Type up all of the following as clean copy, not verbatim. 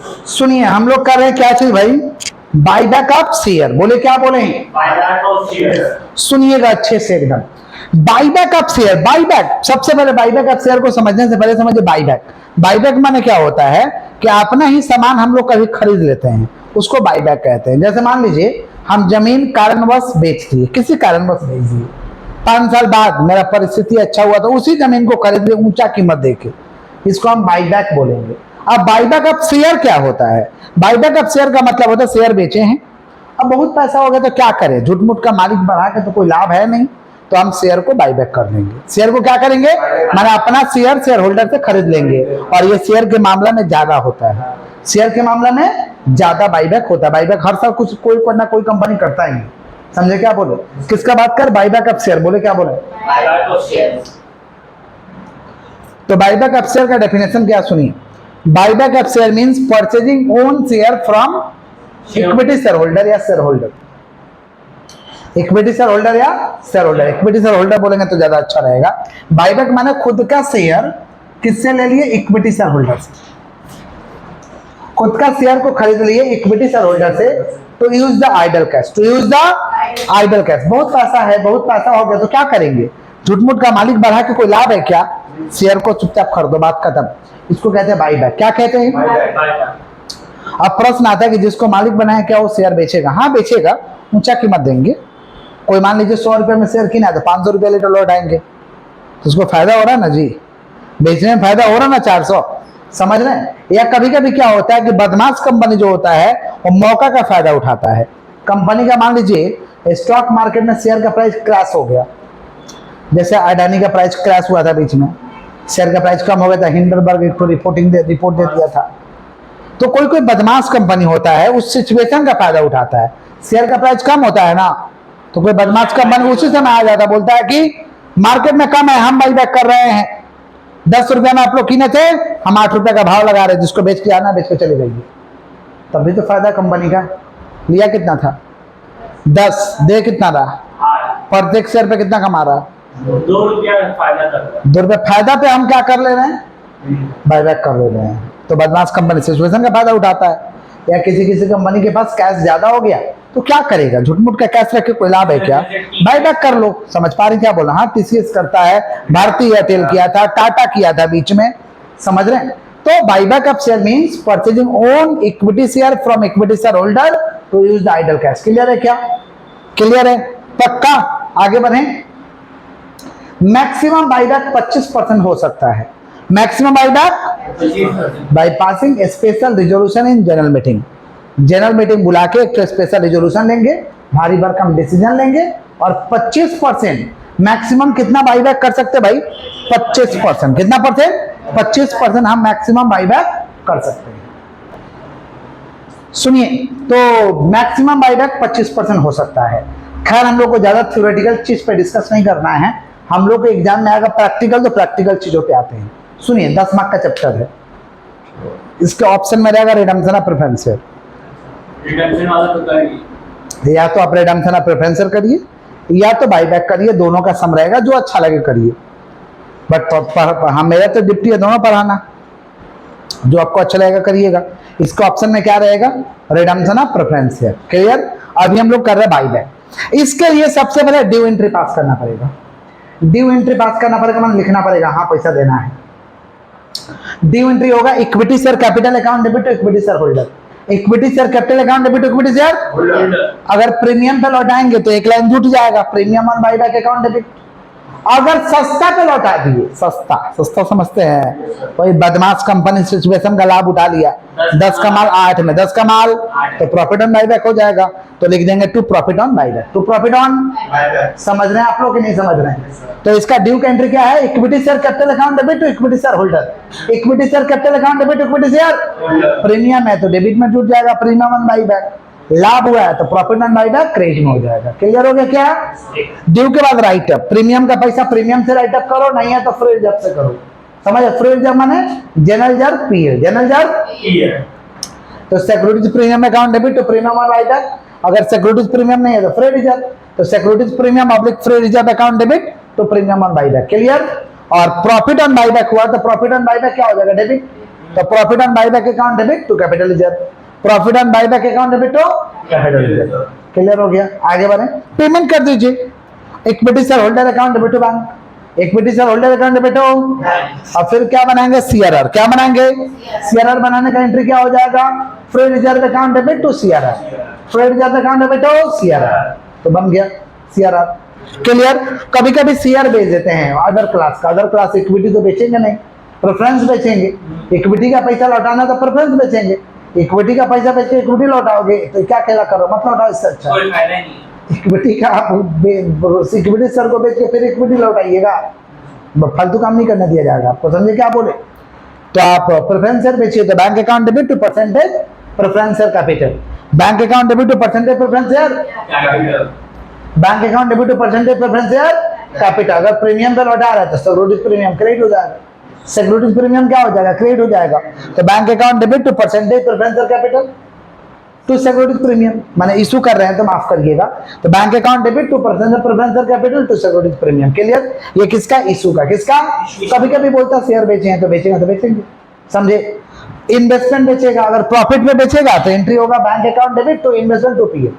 सुनिए, हम लोग कर रहे हैं क्या चीज भाई? Buyback of share. बोले क्या बोले? Buyback of share. सुनिएगा अच्छे से एकदम। बायबैक ऑफ शेयर, बायबैक, सबसे पहले बायबैक ऑफ शेयर को समझने से पहले समझिए बायबैक। बायबैक माने क्या होता है कि अपना ही सामान हम लोग कभी खरीद लेते हैं, उसको बायबैक कहते हैं। जैसे मान लीजिए हम जमीन कारणवश बेच दिए, किसी कारणवश बेच दिए, 5 साल बाद मेरा परिस्थिति अच्छा हुआ तो उसी जमीन को खरीद लिया ऊंचा कीमत देके, इसको हम बायबैक बोलेंगे। अब बायबैक ऑफ शेयर क्या होता है? बायबैक ऑफ शेयर का मतलब होता है शेयर बेचे हैं, अब बहुत पैसा हो गया तो क्या करें, झूठ मूठ का मालिक बढ़ा के तो कोई लाभ है नहीं, तो हम शेयर को बायबैक कर लेंगे। शेयर को क्या करेंगे? मैंने अपना शेयर शेयर होल्डर से खरीद लेंगे, और ये शेयर के मामला में ज्यादा होता है, शेयर के मामला में ज्यादा बायबैक होता है। बायबैक हर साल कुछ कोई ना कोई कंपनी करता ही है, समझे क्या बोले? किसका बात कर? Buyback of share. बोले क्या बोले? Buyback of share. तो बायबैक ऑफ शेयर का डेफिनेशन क्या सुनिए। Buyback of share means purchasing own share from equity share holder या share holder. Equity share holder या share holder, equity share holder बोलेंगे तो ज्यादा अच्छा रहेगा। बायबैक माने खुद का शेयर किससे ले लिए? इक्विटी शेयर होल्डर से। खुद का शेयर को खरीद लिए इक्विटी शेयर होल्डर से, to use the idle cash, to use the idle cash. बहुत पैसा है, बहुत पैसा हो गया तो क्या करेंगे? झूठ-मूठ का मालिक बढ़ा के कोई लाभ है क्या? शेयर को चुपचाप खरीदो, बात खत्म। इसको कहते हैं बायबैक। क्या कहते हैं? अब प्रश्न आता है कि जिसको मालिक बनाया क्या वो शेयर बेचेगा? हाँ बेचेगा, ऊंचा कीमत देंगे। कोई मान लीजिए 100 रुपए में शेयर किना तो 500 रुपये लीटर लौट आएंगे, तो उसको फायदा हो रहा है ना जी, बेचने में फायदा हो रहा है ना 400, समझ रहे हैं? या कभी कभी क्या होता है कि बदमाश कंपनी जो होता है वो मौका का फायदा उठाता है। कंपनी का मान लीजिए स्टॉक मार्केट में शेयर का प्राइस क्रैश हो गया, जैसे अडानी का प्राइस क्रैश हुआ था बीच में, शेयर का प्राइस कम हो गया था, हिंडनबर्ग एक रिपोर्ट दे दिया था। तो कोई कोई बदमाश कंपनी होता है उस सिचुएशन का फायदा उठाता है, शेयर का प्राइस कम होता है ना, तो कोई बदमाश कंपनी उसी समय आ जाता, बोलता है कि मार्केट में कम है, हम बाईबैक कर रहे हैं, 10 रुपया में आप लोग किने थे, हम 8 रुपए का भाव लगा रहे हैं, जिसको बेच के आना बेच के चले जाइए। तब भी तो फायदा कंपनी का। लिया कितना था? 10, दे कितना रहा? प्रत्येक शेयर पे कितना कमा रहा? 2 रुपया फायदा कर रहा है। 2 रुपये फायदा पे हम क्या कर ले रहे हैं? बायबैक कर ले रहे हैं। तो बदमाश कंपनी सिचुएशन का फायदा उठाता है। या किसी कंपनी के पास कैश ज्यादा हो गया तो क्या करेगा? झूठ-मूठ का कैश रख के कोई लाभ है क्या? बायबैक कर लो। समझ पा रही क्या बोला? हाँ, टीसीएस करता है, भारतीय एयरटेल किया था, टाटा किया था बीच में, समझ रहे हैं? तो buyback of share means purchasing own equity share from equity share holder to use the idle cash. Clear है क्या? क्लियर है? पक्का? आगे बढ़े। मैक्सिमम बायबैक 25% हो सकता है। Maximum buyback by passing special resolution in general meeting. General meeting बुला के एक स्पेशल रिजोल्यूशन लेंगे, भारी भरकम डिसीजन लेंगे, और 25% मैक्सिमम कितना बायबैक कर सकते भाई? 25%। कितना परसेंट? 25% हम मैक्सिमम बायबैक कर सकते हैं। सुनिए, तो मैक्सिमम बायबैक 25% हो सकता है। खैर हम लोग को ज्यादा थ्योरेटिकल चीज पे डिस्कस नहीं करना है, हम लोग के एग्जाम में आएगा प्रैक्टिकल, तो प्रैक्टिकल चीजों पे आते हैं। सुनिए, 10 मार्क का चैप्टर है, इसके ऑप्शन में रहेगा रिडम्पशन ऑफ प्रेफरेंशियल। रिडम्पशन वाला तो करेंगे, या तो आप रिडम्पशन ऑफ प्रेफरेंशियल करिए या तो बायबैक करिए, दोनों का सम रहेगा, जो अच्छा लगे करिए। बट हम मेरा तो डिप्टी है, दोनों पढ़ाना, जो आपको अच्छा लगेगा करिएगा। इसके ऑप्शन में क्या रहेगा? Redemption of preferential. क्लियर? अभी हम लोग कर रहे हैं बायबैक। इसके लिए सबसे पहले ड्यू एंट्री पास करना पड़ेगा। ड्यू एंट्री पास करना पड़ेगा, मतलब लिखना पड़ेगा हाँ पैसा देना है। ड्यू एंट्री होगा equity share capital account debit to equity share holder. Equity share capital account debit to equity share holder. अगर प्रीमियम पे लौटाएंगे तो एक लाइन जुट जाएगा, premium on buyback account debit. अगर सस्ता पे लौटा दिए, सस्ता समझते हैं, कोई बदमाश कंपनी सिचुएशन का लाभ उठा लिया, 10 का माल 8 में, 10 का माल, तो प्रॉफिट ऑन बायबैक हो जाएगा, तो लिख देंगे to profit on buyback. To profit on buyback. समझ रहे हैं आप लोग कि नहीं समझ रहे हैं? तो इसका ड्यू का एंट्री क्या है? Equity share capital account debit to equity share holder. Equity share capital account debit to equity share premium है तो डेबिट में जुट जाएगा, प्रीमियम ऑन बायबैक। लाभ हुआ है तो प्रॉफिट ऑन बायबैक क्रेडिट में हो जाएगा। क्लियर हो गया क्या? ड्यू के बाद राइट अप, प्रीमियम का पैसा प्रीमियम से राइट अप करो, नहीं है तो फ्री रिजर्व से करो। समझ? फ्री रिजर्व माने जनरल रिजर्व पीए, जनरल रिजर्व पीए। तो सिक्योरिटीज प्रीमियम अकाउंट डेबिट तो प्रीमियम ऑन बायबैक, अगर सिक्योरिटीज प्रीमियम नहीं है तो फ्री रिजर्व, तो securities premium oblique free reserve account debit तो प्रीमियम ऑन बायबैक। क्लियर? और प्रॉफिट ऑन बायबैक हुआ तो प्रॉफिट ऑन बायबैक क्या हो जाएगा? डेबिट। तो profit on buyback account debit to capital reserve, profit on buyback account debit to capital reserve. Clear हो गया? आगे बढ़े, पेमेंट कर दीजिए। Equity share holder account debit to bank, equity share holder account debit to, और फिर क्या बनाएंगे? सीआरआर। क्या बनाएंगे? सीआरआर बनाने का एंट्री क्या हो जाएगा? Free reserve account debit to CRR, free reserve account debit to CRR, तो बन गया सीआरआर। क्लियर? कभी कभी सीआर बेच देते हैं अदर क्लास का, अदर क्लास इक्विटी तो बेचेंगे नहीं, प्रेफरेंस बेचेंगे। इक्विटी का पैसा लौटाना तो प्रेफरेंस बेचेंगे, इक्विटी का पैसा बेच के इक्विटी लौटाओगे तो क्या खेला करो, मत लौटाओ, इससे अच्छा कोई फायदा नहीं है। इक्विटी का आप इक्विटी सर को बेच के फिर इक्विटी लौटाइएगा, फालतू काम नहीं करने दिया जाएगा आपको। समझे क्या बोले? तो आप प्रेफरेंस शेयर बेचिए तो bank account debit to percentage preference share capital, bank account debit to percentage preference share, capital bank account debit to percentage preference share capital. अगर प्रीमियम पे लौटा रहा है तो सिक्योरिटीज प्रीमियम क्रेडिट हो जाएगा, सिक्योरिटीज प्रीमियम क्या हो जाएगा? क्रेडिट हो जाएगा। तो bank account debit to percentage preference share capital to securities premium, माने इशू कर रहे हैं तो माफ करिएगा, तो bank account debit to percentage preference share capital to securities premium. Clear? ये किसका? इशू का। किसका? कभी कभी बोलता शेयर बेचे हैं तो बेचेंगे तो बेचेंगे, समझे? इन्वेस्टमेंट बेचेगा, अगर प्रॉफिट में बेचेगा तो एंट्री होगा bank account debit to investment to PL,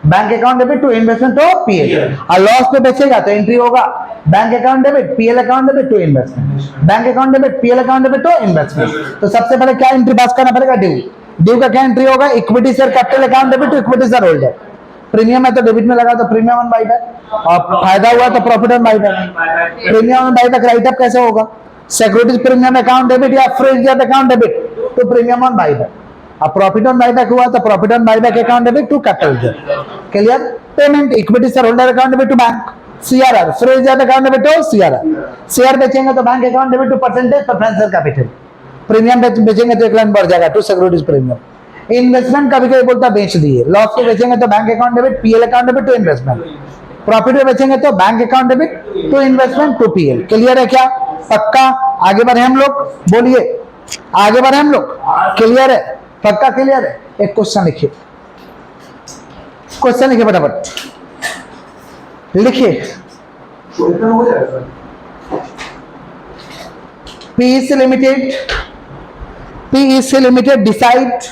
bank account debit to investment to PL. और लॉस पे बेचेगा तो एंट्री होगा bank account debit PL account debit to investment, bank account debit PL account debit to investment. तो सबसे पहले क्या entry पास करना पड़ेगा? ड्यू। ड्यू का क्या एंट्री होगा? Equity share capital account debit to equity share holder, premium है तो डेबिट में लगा तो प्रीमियम ऑन बायबैक, और फायदा हुआ तो profit on buyback. Premium on buyback write up कैसे होगा? सिक्योरिटीज प्रीमियम अकाउंट डेबिट या free reserve account debit to premium on buyback, अब प्रॉफिट ऑन बायबैक हुआ तो profit on buyback account debit to capital reserve. Clear? Payment equity share holder account debit to bank, CRR, free reserve account debit to CRR. Share बेचेंगे तो bank account debit to percentage preference share capital, premium बेचेंगे तो एक line बढ़ जाएगा to securities premium. Investment कभी कभी बोलता बेच दिए, लॉस पे बेचेंगे तो bank account debit PL account debit to investment, profit में बेचेंगे तो bank account debit to investment to PL. Clear है क्या? पक्का? आगे बढ़े हम लोग, बोलिए, आगे बढ़े हम लोग। क्लियर है? पक्का क्लियर है? एक क्वेश्चन लिखिए, क्वेश्चन लिखिए फटाफट, लिखिए। PEC Limited, PEC Limited decide,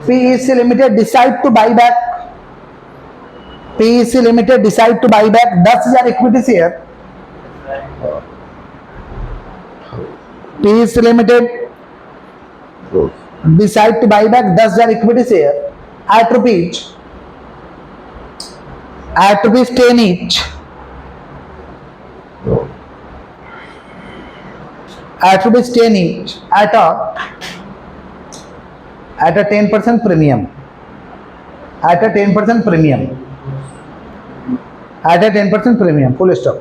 PEC Limited decide to buy back, PEC Limited decide to buy back 10,000 equity share, PEC Limited decide to buy back 10,000 equity share at rupees 10 each, at rupees 10 each at a 10% premium, at a 10% premium, at a 10% premium, full stop.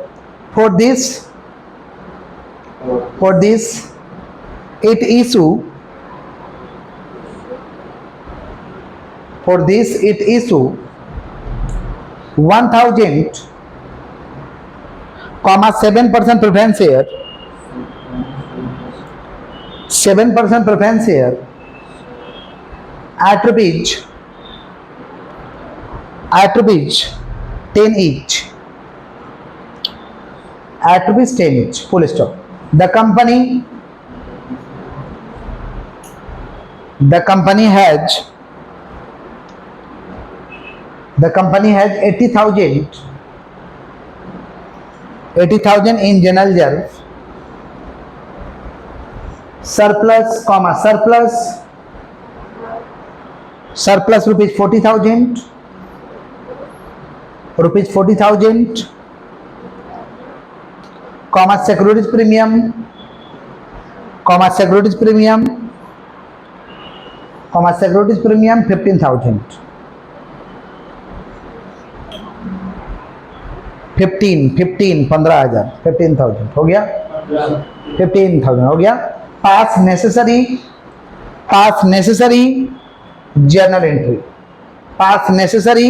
For this it issue, for this it issue 1,000, 7% preference share, 7% preference share at rupees 10 each, at rupees 10 each, full stop. The company has 80,000 in general reserve, surplus rupees 40,000, securities premium, 15,000, 15,000 हो गया, 15,000 हो गया। पास necessary journal entry, पास necessary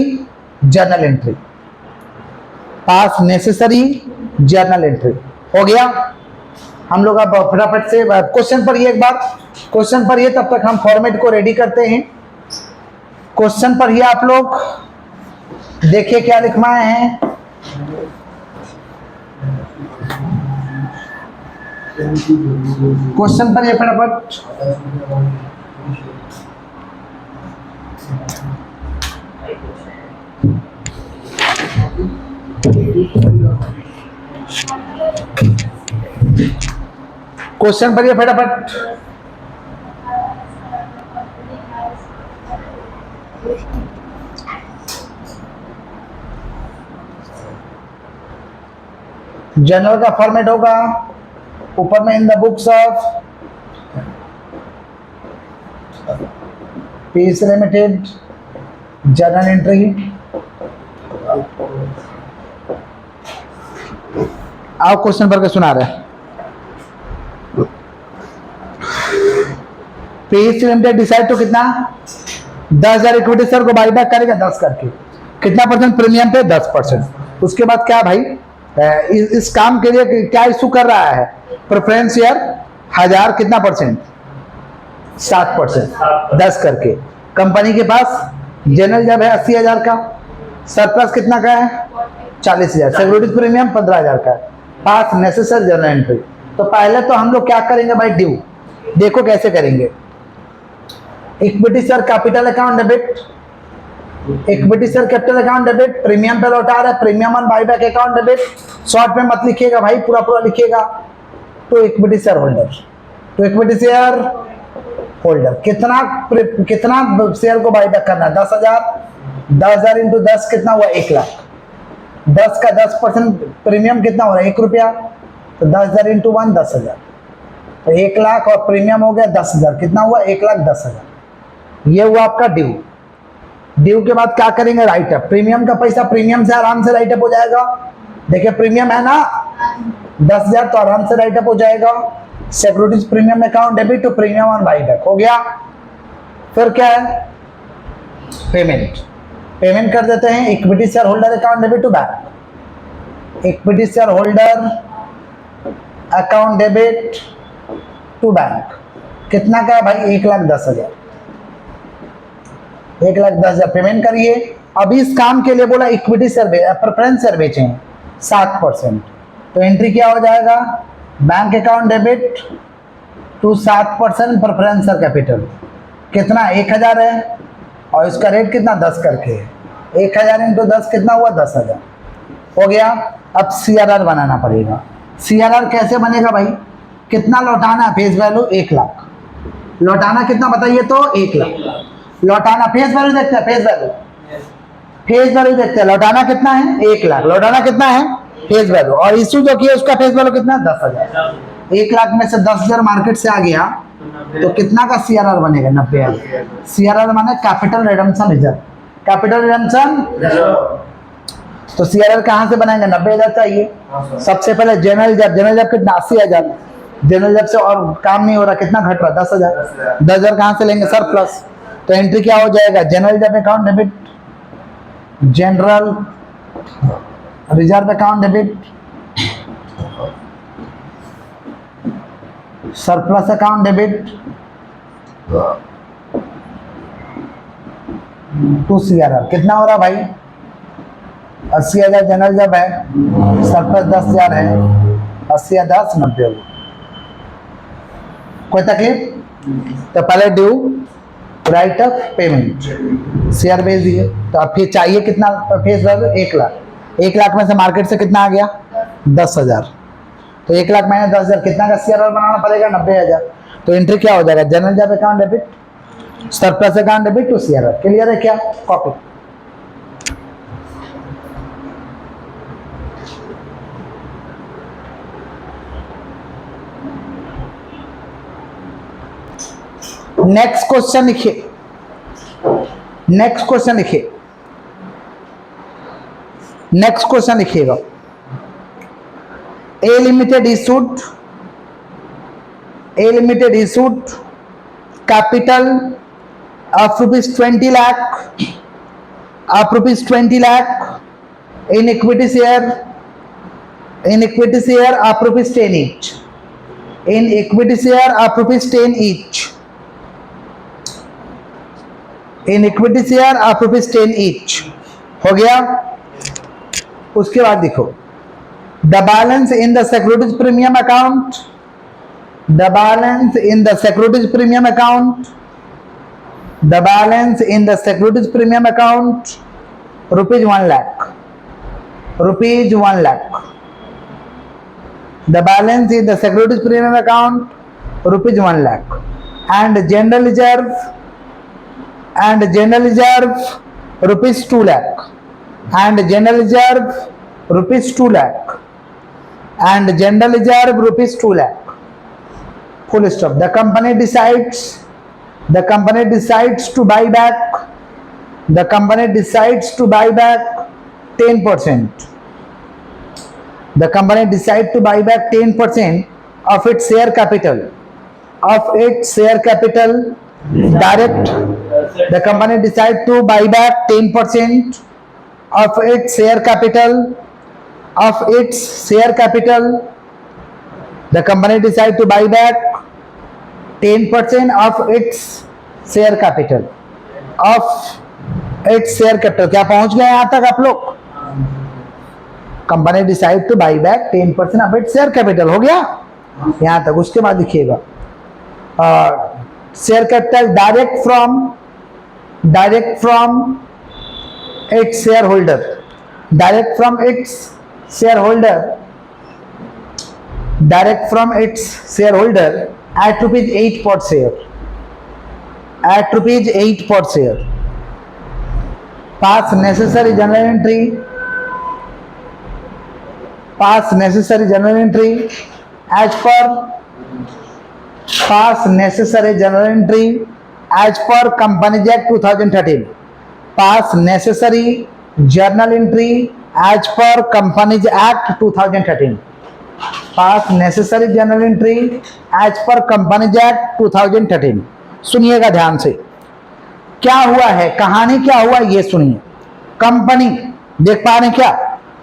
journal entry हो गया। हम लोग अब फटाफट से क्वेश्चन पढ़िए, एक बार क्वेश्चन पढ़िए, तब तक हम फॉर्मेट को रेडी करते हैं। क्वेश्चन पढ़िए आप लोग, देखिए क्या लिखवाए हैं। क्वेश्चन पर ये फटाफट। क्वेश्चन पर ये फटाफट। जनरल का फॉर्मेट होगा ऊपर में in the books of peace limited journal entry. आओ क्वेश्चन पढ़ के सुना रहे हैं। पीस लिमिटेड डिसाइड तो कितना 10,000 इक्विटी शेयर को बाईबैक करेगा 10 करके, कितना परसेंट प्रीमियम पे 10%। उसके बाद क्या भाई इस काम के लिए क्या इशू कर रहा है, प्रेफरेंस शेयर 1000 कितना परसेंट 7% 10 करके। कंपनी के पास जनरल जब है 80,000 का, सरप्लस कितना का है 40,000, सिक्योरिटीज प्रीमियम 15,000 का है, पास नेसेसरी जर्नल एंट्री। तो पहले तो हम लोग क्या करेंगे भाई ड्यू, देखो कैसे करेंगे। Equity share capital account debit, equity share capital account debit, premium पे लौटा रहा है, premium on buyback account debit. Short में मत लिखिएगा भाई, पूरा पूरा लिखिएगा। तो इक्विटी शेयर होल्डर, तो इक्विटी शेयर होल्डर कितना शेयर को बाईबैक करना है 10,000, 10,000 इंटू 10 कितना हुआ 1 लाख। 10 का 10% प्रीमियम कितना हो रहा है 1 रुपया, तो 10,000 इंटू 1 10,000, तो 1 लाख और प्रीमियम हो गया 10,000, कितना हुआ 1,10,000। ये हुआ आपका ड्यू। ड्यू के बाद क्या करेंगे राइट अप, प्रीमियम का पैसा प्रीमियम से आराम से राइट अप हो जाएगा। देखिए प्रीमियम है ना 10,000 तो आराम से राइट अप हो जाएगा। सिक्योरिटीज प्रीमियम अकाउंट डेबिट तो प्रीमियम ऑन बाईबैक हो गया। फिर क्या है पेमेंट, पेमेंट कर देते हैं equity share holder account debit to bank, equity share holder account debit to bank. कितना का है भाई 1,10,000, 1,10,000 पेमेंट करिए। अभी इस काम के लिए बोला इक्विटी शेयर प्रेफरेंस शेयर बेचे 7%, तो एंट्री क्या हो जाएगा bank account debit to 7% preference share capital. कितना 1,000 है और इसका रेट कितना 10 करके है, 1,000 इंटू 10 कितना हुआ 10,000 हो गया। अब CRR बनाना पड़ेगा। CRR कैसे बनेगा भाई, कितना लौटाना है फेस वैल्यू 1 लाख, लौटाना कितना बताइए तो 1 लाख। लौटाना फेस वैल्यू देखते हैं, फेस वैल्यू देखते हैं, लौटाना कितना है 1 लाख, लौटाना कितना है फेस वैल्यू, और इशू जो किया उसका फेस वैल्यू कितना 10,000। 1 लाख में से 10,000 मार्केट से आ गया तो कितना का CRR बनेगा 90,000। CRR माने capital redemption reserve, capital redemption. तो CRR कहाँ से बनाएंगे 90,000 चाहिए। सबसे पहले जनरल जब कितना 80,000, जनरल जब से और काम नहीं हो रहा कितना घट रहा 10,000, 10,000 कहाँ से लेंगे सर प्लस, तो एंट्री क्या हो जाएगा जनरल जब account debit, general reserve account debit, surplus account debit to CRR। कितना हो रहा भाई 80,000 जनरल जब है, सरप्लस 10,000 है, 80 या 10 90 हो। कोई तकलीफ। तो पहले due right up payment share भेज दिए, तो अब फिर चाहिए कितना फेस वैल्यू 1 लाख, 1 लाख में से मार्केट से कितना आ गया 10,000, तो 1 लाख माइनस 10,000 कितना का CRR बनाना पड़ेगा 90,000। तो एंट्री क्या हो जाएगा जनरल जब account debit surplus account debit to CRR। Clear है क्या, कॉपी। नेक्स्ट क्वेश्चन लिखिए, नेक्स्ट क्वेश्चन लिखिए, नेक्स्ट क्वेश्चन लिखिएगा। A Limited issued capital of ₹20 lakh, of ₹20 lakh in equity share of ₹10 each, in equity share of ₹10 each, in equity share of ₹10 each हो गया। उसके बाद देखो the balance in the securities premium account The balance in the securities premium account, the balance in the securities premium account, rupees 1 lakh, rupees 1 lakh. The balance in the securities premium account, rupees 1 lakh. And general reserve, rupees 2 lakh. And general reserve, rupees 2 lakh. And general reserve, rupees 2 lakh. Full stop. The company decides to buy back, the company decides to buy back 10%. The company decides to buy back 10% of its share capital, direct. The company decides to buy back 10% of its share capital, the company decides to buy back 10% of its share capital, क्या पहुंच गए यहां तक आप लोग? Company decide two by back 10% of its share capital, हो गया यहां तक। उसके बाद लिखिएगा share capital direct from its share holder, direct from its share holder at rupees 8 per share, pass necessary journal entry as per Companies Act 2013, pass necessary journal entry as per Companies Act 2013, pass necessary general entry as per Companies Act 2013। सुनिएगा ध्यान से, क्या हुआ है, कहानी क्या हुआ ये सुनिए। कंपनी देख पा रहे हैं क्या,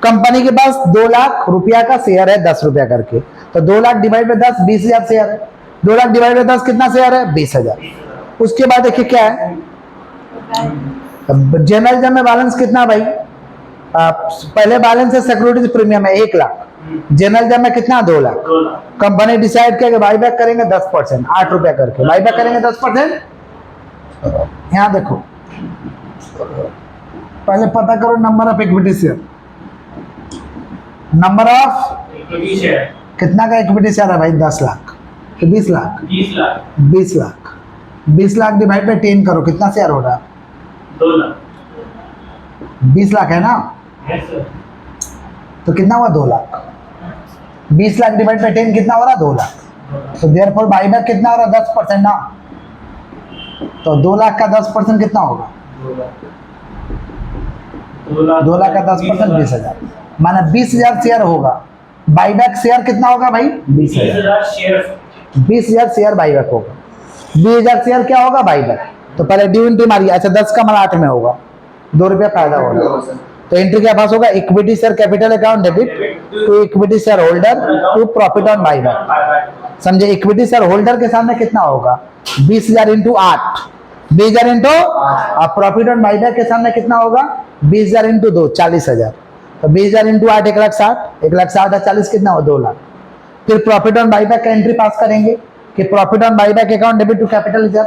कंपनी के पास 2 लाख रुपया का शेयर है 10 रुपया करके, तो 2 लाख डिवाइड बाय 10 20,000 शेयर है। 2 लाख डिवाइड बाय 10 कितना शेयर है? 20,000। उसके बाद देखिए क्या है, जनरल जब में बैलेंस कितना भाई, पहले बैलेंस है सिक्योरिटीज प्रीमियम है 1 लाख, जनरल जब में कितना 2 लाख। कंपनी डिसाइड किया कि बाई बैक करेंगे 10%, 8 रुपया करके बाई बैक करेंगे 10%। यहां देखो, पहले पता करो number of equity share, number of equity share कितना का इक्विटी शेयर है भाई? 10 लाख कि 20 लाख? 20 लाख। 20 लाख डिवाइड बाय 10 करो, कितना शेयर हो रहा? 2 लाख। 20 लाख है ना, तो कितना हुआ? 2 लाख। 20 लाख डिवाइड बाय 10 कितना हो रहा? 2 लाख। तो देयरफॉर बाईबैक कितना हो रहा? 10% ना, तो 2 लाख का 10% कितना होगा? 2 लाख का 10% 20,000, माना 20,000 शेयर होगा। बाईबैक शेयर कितना होगा भाई? 20,000 शेयर बाईबैक होगा। 20,000 शेयर क्या होगा? बाईबैक। तो पहले ड्यू एंट्री मारिए। अच्छा 10 का माना 8 में होगा, 2 रुपया फायदा होगा। तो एंट्री क्या पास होगा? Equity share capital account debit to equity share holder to profit on buyback. समझे? इक्विटी शेयर होल्डर के सामने कितना होगा? 20,000 इंटू 8, 20,000 इंटू, अब प्रॉफिट ऑन बाईबैक के सामने कितना होगा? 20,000 इंटू 2, 40,000। तो 20,000 इंटू 8 1,60,000, 1,60,000 और 40 कितना हो? 2 लाख। फिर प्रॉफिट ऑन बाईबैक का एंट्री पास करेंगे कि profit on buyback account debit to capital reserve.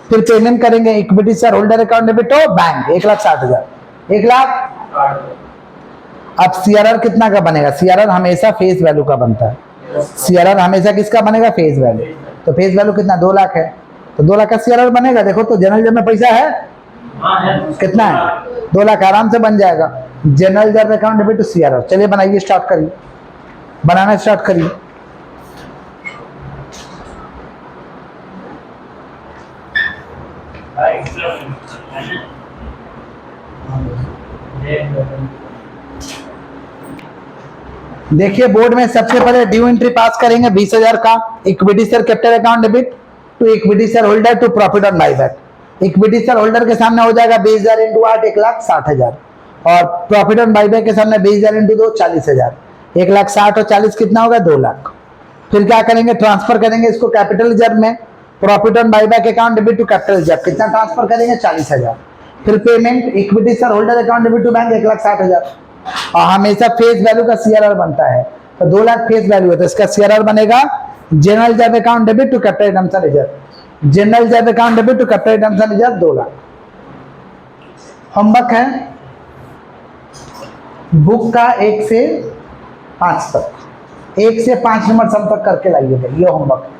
फिर पेमेंट करेंगे equity share holder account debit to bank 1,60,000, 1 लाख। अब सीआरआर कितना का बनेगा? सीआरआर हमेशा फेस वैल्यू का बनता है। सीआरआर हमेशा किसका बनेगा? Face value. तो फेस वैल्यू कितना? 2 लाख है, तो 2 लाख का सीआरआर बनेगा। देखो तो जनरल जब में पैसा है कितना है? 2 लाख आराम से बन जाएगा। General reserve account debit to CRR. चलिए बनाइए, स्टार्ट करिए, बनाना स्टार्ट करिए। देखिए बोर्ड में सबसे पहले ड्यू एंट्री पास करेंगे 20,000 का equity share capital account debit to equity share holder to profit on buyback. Equity share holder के सामने हो जाएगा 20,000 इंटू 8 1,60,000 और प्रॉफिट ऑन बाईबैक के सामने 20,000 इंटू 2 40,000। 1,60,000 और 40 कितना होगा? 2 लाख। फिर क्या करेंगे? ट्रांसफर करेंगे इसको कैपिटल रिजर्व में। Profit on buyback account debit to capital reserve कितना ट्रांसफर करेंगे? 40,000। फिर payment equity share holder account debit to bank 1,60,000 और हमेशा फेस वैल्यू का सीआरआर बनता है। तो 2 लाख फेस वैल्यू है, तो इसका सीआरआर बनेगा जनरल जैब account debit to capital redemption reserve, general जैब account debit to capital redemption reserve 2 लाख। होमवर्क है बुक का 1 से 5 तक, 1 से 5 नंबर सम तक करके लाइएगा, ये होमवर्क है।